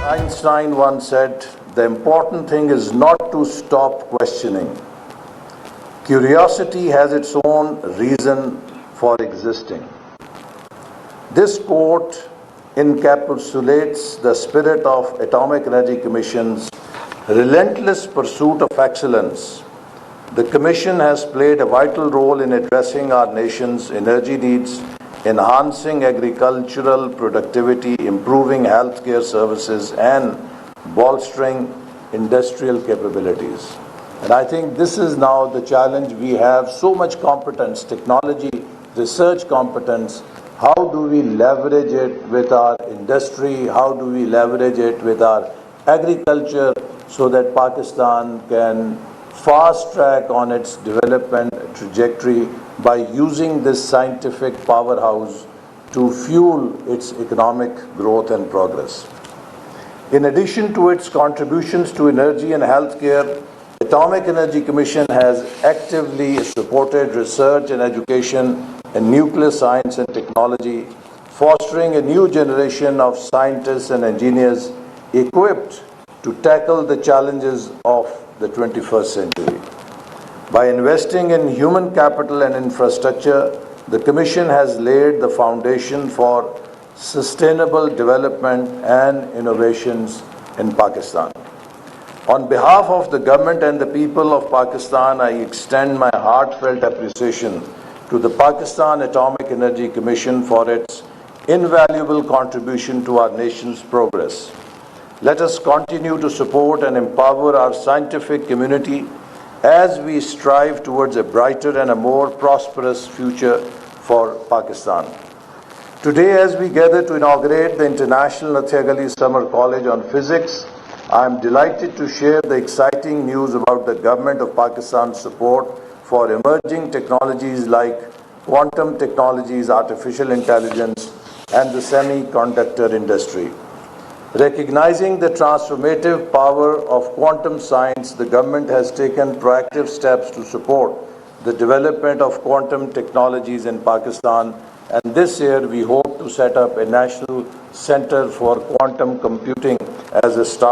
Einstein once said, the important thing is not to stop questioning. Curiosity has its own reason for existing. This quote encapsulates the spirit of Atomic Energy Commission's relentless pursuit of excellence. The Commission has played a vital role in addressing our nation's energy needs, enhancing agricultural productivity, improving healthcare services, and bolstering industrial capabilities. And I think this is now the challenge. We have so much competence, technology, research competence. How do we leverage it with our industry? How do we leverage it with our agriculture so that Pakistan can fast track on its development trajectory by using this scientific powerhouse to fuel its economic growth and progress. In addition to its contributions to energy and healthcare, Atomic Energy Commission has actively supported research and education in nuclear science and technology, fostering a new generation of scientists and engineers equipped to tackle the challenges of the 21st century. By investing in human capital and infrastructure, the Commission has laid the foundation for sustainable development and innovations in Pakistan. On behalf of the government and the people of Pakistan, I extend my heartfelt appreciation to the Pakistan Atomic Energy Commission for its invaluable contribution to our nation's progress. Let us continue to support and empower our scientific community as we strive towards a brighter and a more prosperous future for Pakistan. Today, as we gather to inaugurate the International Nathia Gali Summer College on Physics, I am delighted to share the exciting news about the Government of Pakistan's support for emerging technologies like quantum technologies, artificial intelligence, and the semiconductor industry. Recognizing the transformative power of quantum science, the government has taken proactive steps to support the development of quantum technologies in Pakistan, and this year we hope to set up a national center for quantum computing as a start.